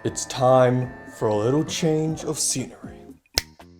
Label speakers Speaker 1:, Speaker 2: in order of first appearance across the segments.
Speaker 1: It's time for a little change of scenery.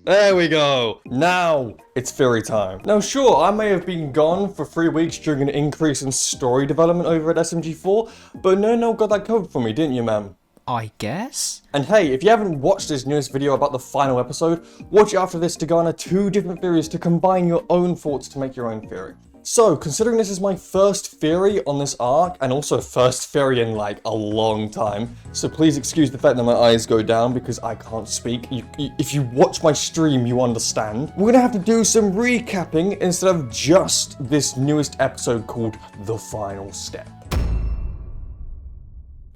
Speaker 1: There we go! Now it's theory time. Now sure, I may have been gone for 3 weeks during an increase in story development over at SMG4, but no got that covered for me, didn't you, ma'am?
Speaker 2: I guess?
Speaker 1: And hey, if you haven't watched this newest video about the final episode, watch it after this to garner 2 different theories to combine your own thoughts to make your own theory. So, considering this is my first theory on this arc, and also first theory in like a long time, so please excuse the fact that my eyes go down because I can't speak. If you watch my stream, you understand. We're gonna have to do some recapping instead of just this newest episode called The Final Step.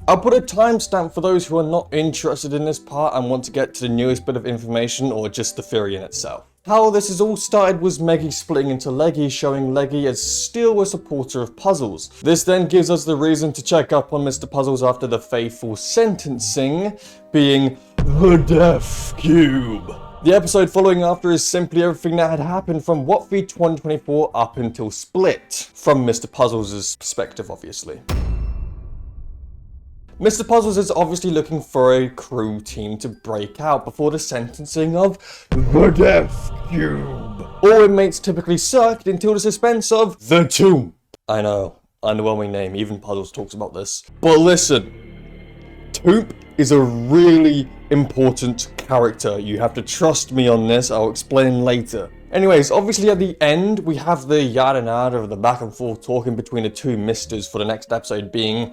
Speaker 1: I'll put a timestamp for those who are not interested in this part and want to get to the newest bit of information or just the theory in itself. How this has all started was Meggy splitting into Leggy, showing Leggy as still a supporter of Puzzles. This then gives us the reason to check up on Mr. Puzzles after the fateful sentencing, being the Death Cube. The episode following after is simply everything that had happened from Wpnz 2024 up until Split, from Mr. Puzzles' perspective obviously. Mr. Puzzles is obviously looking for a crew team to break out before the sentencing of the Death Cube. All inmates typically sucked until the suspense of the Toomp. I know, underwhelming name, even Puzzles talks about this. But listen, Toomp is a really important character. You have to trust me on this, I'll explain later. Anyways, obviously at the end, we have the yada yada of the back and forth talking between the two misters for the next episode being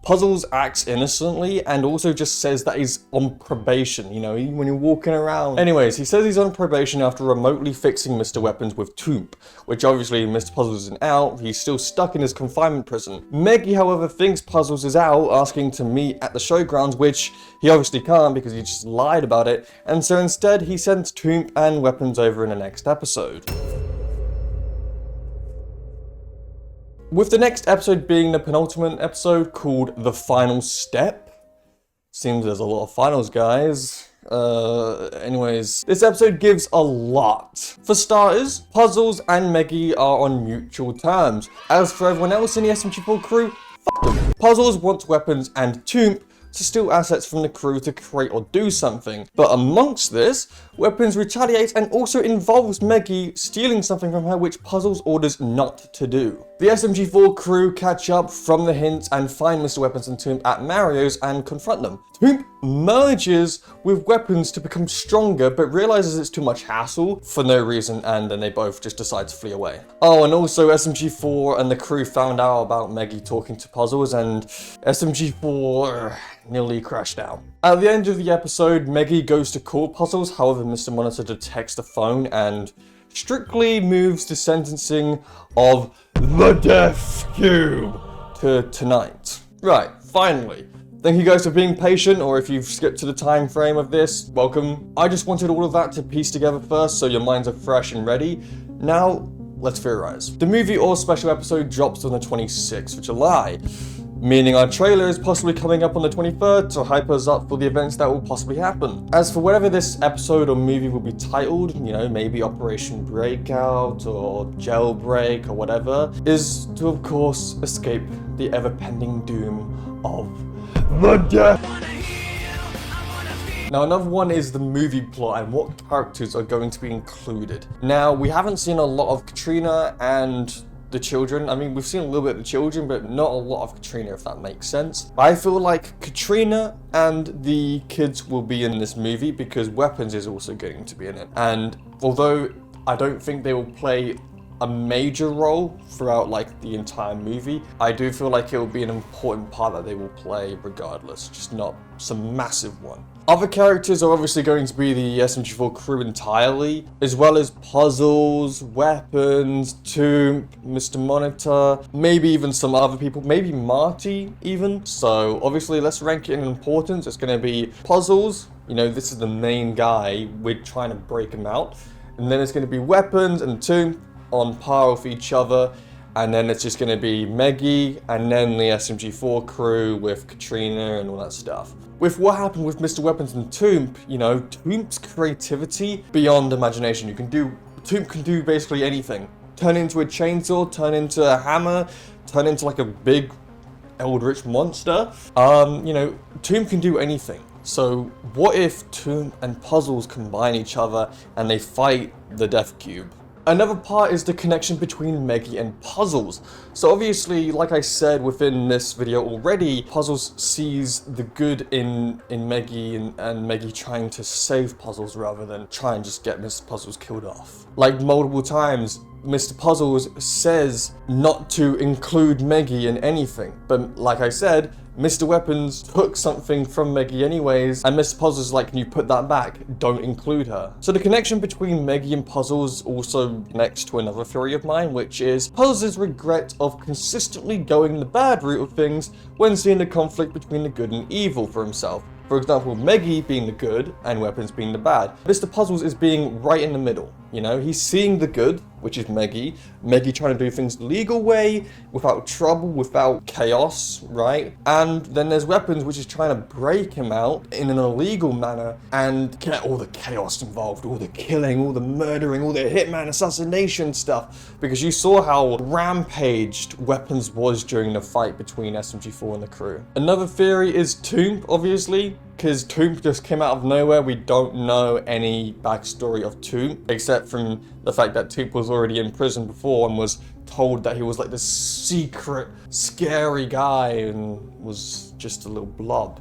Speaker 1: Puzzles acts innocently and also just says that he's on probation, you know, when you're walking around. Anyways, he says he's on probation after remotely fixing Mr. Weapons with Toomp, which obviously Mr. Puzzles isn't out, he's still stuck in his confinement prison. Meggy, however, thinks Puzzles is out, asking to meet at the showgrounds, which he obviously can't because he just lied about it, and so instead he sends Toomp and Weapons over in the next episode. With the next episode being the penultimate episode called The Final Step. Seems there's a lot of finals, guys. Anyways, this episode gives a lot. For starters, Puzzles and Meggy are on mutual terms. As for everyone else in the SMG4 crew, f*** them. Puzzles wants Weapons and Toomp to steal assets from the crew to create or do something. But amongst this, Weapons retaliates and also involves Meggy stealing something from her which Puzzles orders not to do. The SMG4 crew catch up from the hints and find Mr. Weapons and Toomp at Mario's and confront them. Toomp merges with Weapons to become stronger but realizes it's too much hassle for no reason and then they both just decide to flee away. Oh, and also SMG4 and the crew found out about Meggy talking to Puzzles and SMG4 nearly crashed out. At the end of the episode, Meggy goes to call Puzzles, however Mr. Monitor detects the phone and strictly moves the sentencing of the Death Cube to tonight. Right, finally. Thank you guys for being patient, or if you've skipped to the time frame of this, welcome. I just wanted all of that to piece together first so your minds are fresh and ready. Now, let's theorize. The movie or special episode drops on the 26th of July. Meaning our trailer is possibly coming up on the 23rd to hype us up for the events that will possibly happen. As for whatever this episode or movie will be titled, you know, maybe Operation Breakout or Jailbreak or whatever, is to of course escape the ever-pending doom of the Death. Now another one is the movie plot and what characters are going to be included. Now we haven't seen a lot of Katrina and the children. I mean, we've seen a little bit of the children, but not a lot of Katrina, if that makes sense. I feel like Katrina and the kids will be in this movie because Weapons is also going to be in it. And although I don't think they will play a major role throughout like the entire movie, I do feel like it will be an important part that they will play regardless, just not some massive one. Other characters are obviously going to be the SMG4 crew entirely, as well as Puzzles, Weapons, Toomp, Mr. Monitor, maybe even some other people, maybe Marty even. So obviously let's rank it in importance. It's going to be Puzzles, you know, this is the main guy, we're trying to break him out. And then it's going to be Weapons and Toomp on par with each other. And then it's just going to be Meggy and then the SMG4 crew with Katrina and all that stuff. With what happened with Mr. Weapons and Toomp, you know, Toomp's creativity beyond imagination. Toomp can do basically anything. Turn into a chainsaw, turn into a hammer, turn into like a big eldritch monster. You know, Toomp can do anything. So what if Toomp and Puzzles combine each other and they fight the Death Cube? Another part is the connection between Meggy and Puzzles. So obviously, like I said within this video already, Puzzles sees the good in Meggy and Meggy trying to save Puzzles rather than try and just get Mr. Puzzles killed off. Like multiple times, Mr. Puzzles says not to include Meggy in anything, but like I said, Mr. Weapons took something from Meggy anyways, and Mr. Puzzles is like, can you put that back? Don't include her. So the connection between Meggy and Puzzles also connects to another theory of mine, which is Puzzles' regret of consistently going the bad route of things when seeing the conflict between the good and evil for himself. For example, Meggy being the good and Weapons being the bad. Mr. Puzzles is being right in the middle, you know? He's seeing the good, which is Meggy trying to do things the legal way, without trouble, without chaos, right? And then there's Weapons, which is trying to break him out in an illegal manner and get all the chaos involved, all the killing, all the murdering, all the hitman assassination stuff. Because you saw how rampaged Weapons was during the fight between SMG4 and the crew. Another theory is Toomp, obviously, because Toomp just came out of nowhere. We don't know any backstory of Toomp, except from the fact that Toomp was already in prison before and was told that he was like this secret, scary guy and was just a little blob.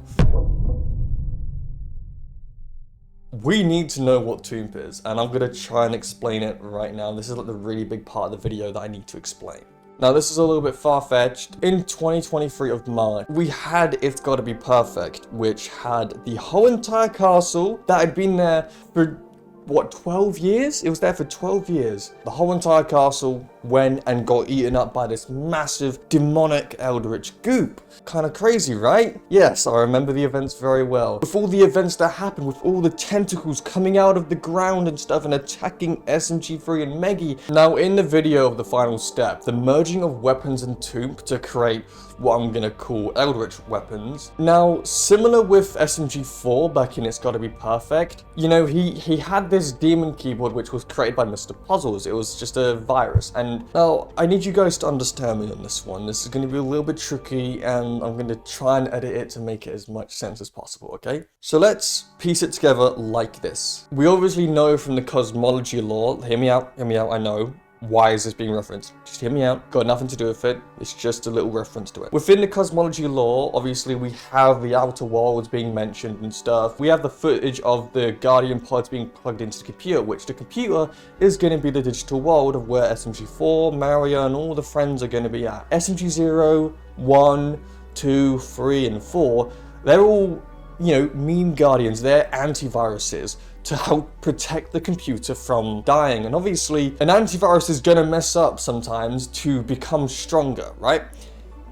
Speaker 1: We need to know what Toomp is, and I'm gonna try and explain it right now. This is like the really big part of the video that I need to explain. Now, this is a little bit far-fetched. In 2023 of March, we had It's Gotta Be Perfect, which had the whole entire castle that had been there for, what, 12 years? It was there for 12 years. The whole entire castle went and got eaten up by this massive demonic eldritch goop. Kind of crazy, right? Yes, I remember the events very well. With all the events that happened, with all the tentacles coming out of the ground and stuff and attacking SMG4 and Meggy. Now, in the video of the final step, the merging of Weapons and Toomp to create what I'm gonna call eldritch weapons. Now, similar with SMG4 back in It's Gotta Be Perfect, you know, he had this demon keyboard which was created by Mr. Puzzles. It was just a virus. And now, I need you guys to understand me on this one. This is going to be a little bit tricky, and I'm going to try and edit it to make it as much sense as possible, okay? So let's piece it together like this. We obviously know from the cosmology lore, hear me out, I know. Why is this being referenced? Just hear me out. Got nothing to do with it. It's just a little reference to it. Within the cosmology lore, obviously we have the outer worlds being mentioned and stuff. We have the footage of the Guardian pods being plugged into the computer, which the computer is going to be the digital world of where SMG4, Mario, and all the friends are going to be at. SMG0, 1, 2, 3, and 4, they're all, you know, meme guardians. They're antiviruses to help protect the computer from dying. And obviously, an antivirus is gonna mess up sometimes to become stronger, right?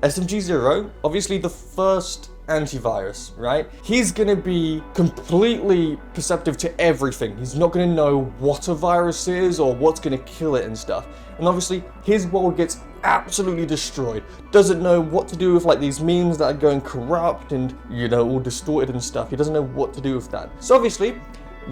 Speaker 1: SMG0, obviously the first antivirus, right? He's gonna be completely perceptive to everything. He's not gonna know what a virus is or what's gonna kill it and stuff. And obviously, his world gets absolutely destroyed. Doesn't know what to do with like these memes that are going corrupt and, you know, all distorted and stuff. He doesn't know what to do with that. So obviously,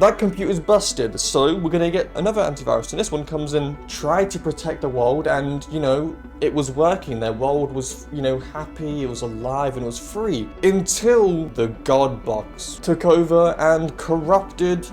Speaker 1: that computer's busted, so we're gonna get another antivirus, and this one comes in, tried to protect the world, and, you know, it was working. Their world was, you know, happy, it was alive, and it was free. Until the God Box took over and corrupted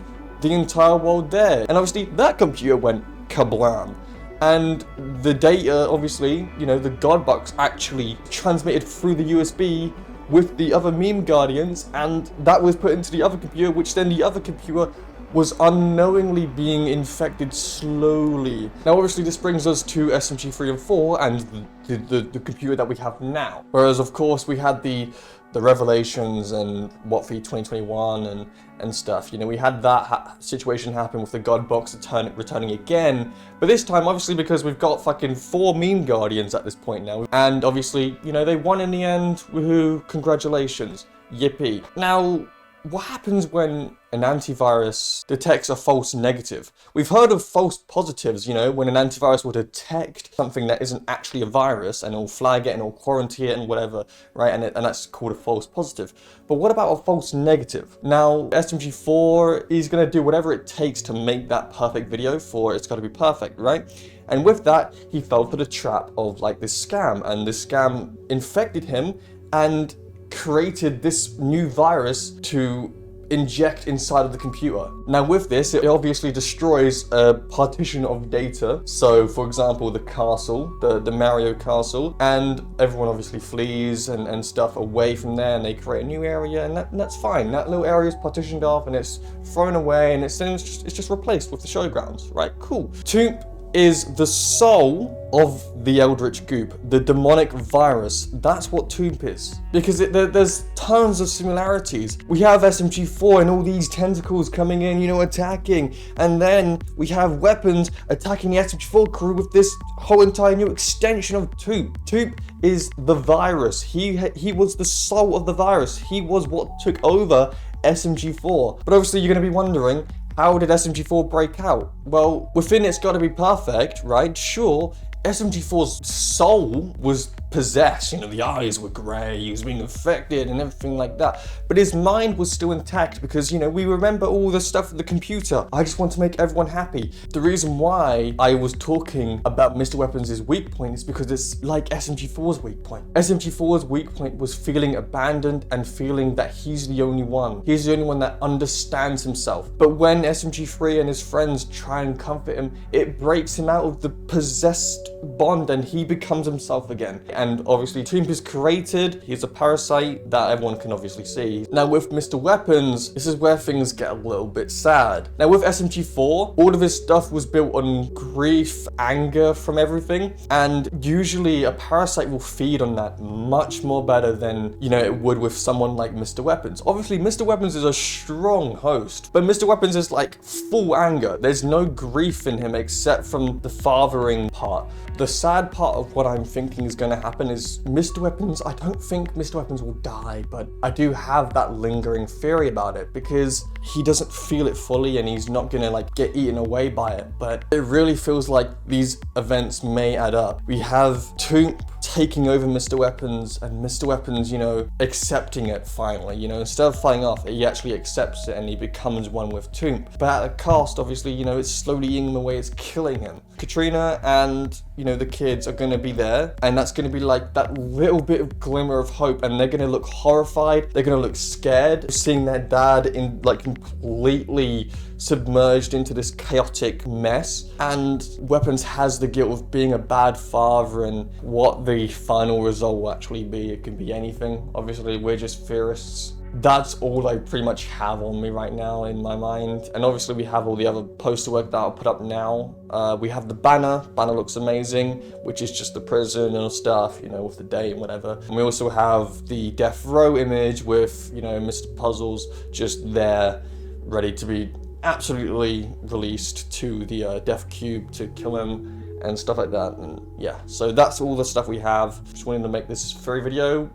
Speaker 1: the entire world there. And obviously, that computer went kablam. And the data, obviously, you know, the God Box actually transmitted through the USB with the other meme guardians, and that was put into the other computer, which then the other computer was unknowingly being infected slowly. Now obviously this brings us to SMG3 and 4 and the computer that we have now. Whereas of course we had the revelations and what for 2021 and stuff. You know, we had that situation happen with the God Box returning again. But this time, obviously, because we've got fucking 4 meme guardians at this point now. And obviously, you know, they won in the end. Woohoo, congratulations. Yippee. Now, what happens when an antivirus detects a false negative? We've heard of false positives, you know, when an antivirus will detect something that isn't actually a virus and it'll flag it and it'll quarantine it and whatever, right? And that's called a false positive. But what about a false negative? Now, SMG4 is going to do whatever it takes to make that perfect video for it's got to be perfect, right? And with that, he fell for the trap of like this scam, and this scam infected him and created this new virus to inject inside of the computer. Now with this, it obviously destroys a partition of data. So for example, the castle, the Mario castle, and everyone obviously flees and stuff away from there, and they create a new area, and that's fine. That little area is partitioned off and it's thrown away, and it's just replaced with the showgrounds, right? Cool. Toomp is the soul of the eldritch goop, the demonic virus. That's what Toomp is. Because there's tons of similarities. We have SMG4 and all these tentacles coming in, you know, attacking. And then we have Wpnz attacking the SMG4 crew with this whole entire new extension of Toomp. Toomp is the virus. He was the soul of the virus. He was what took over SMG4. But obviously you're going to be wondering, how did SMG4 break out? Well, within it's got to be perfect, right? Sure, SMG4's soul was possessed, you know, the eyes were grey, he was being infected and everything like that. But his mind was still intact because, you know, we remember all the stuff with the computer. I just want to make everyone happy. The reason why I was talking about Mr. Wpnz's weak point is because it's like SMG4's weak point. SMG4's weak point was feeling abandoned and feeling that he's the only one. He's the only one that understands himself. But when SMG3 and his friends try and comfort him, it breaks him out of the possessed bond and he becomes himself again. And obviously Toomp is created, he's a parasite that everyone can obviously see. Now with Mr. Wpnz, this is where things get a little bit sad. Now with SMG4, all of his stuff was built on grief, anger from everything, and usually a parasite will feed on that much more better than, you know, it would with someone like Mr. Wpnz. Obviously Mr. Wpnz is a strong host, but Mr. Wpnz is like full anger. There's no grief in him except from the fathering part. The sad part of what I'm thinking is going to happen is Mr. Wpnz, I don't think Mr. Wpnz will die, but I do have that lingering theory about it because he doesn't feel it fully and he's not going to like get eaten away by it. But it really feels like these events may add up. We have Toomp taking over Mr. Wpnz and Mr. Wpnz, you know, accepting it finally, you know, instead of fighting off, he actually accepts it and he becomes one with Toomp. But at a cost, obviously, you know, it's slowly eating him away, it's killing him. Katrina and, you know, the kids are going to be there, and that's going to be like that little bit of glimmer of hope, and they're going to look horrified, they're going to look scared, seeing their dad in like completely submerged into this chaotic mess. And Wpnz has the guilt of being a bad father, and what the final result will actually be. It can be anything. Obviously, we're just theorists. That's all I pretty much have on me right now in my mind. And obviously we have all the other poster work that I'll put up now. We have the banner looks amazing, which is just the prison and stuff, you know, with the date and whatever. And we also have the death row image with, you know, Mr. Puzzles just there, ready to be absolutely released to the death cube to kill him and stuff like that. And yeah, so that's all the stuff we have. Just wanted to make this furry video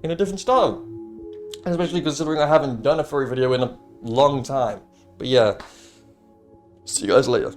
Speaker 1: in a different style, especially considering I haven't done a furry video in a long time. But yeah, see you guys later.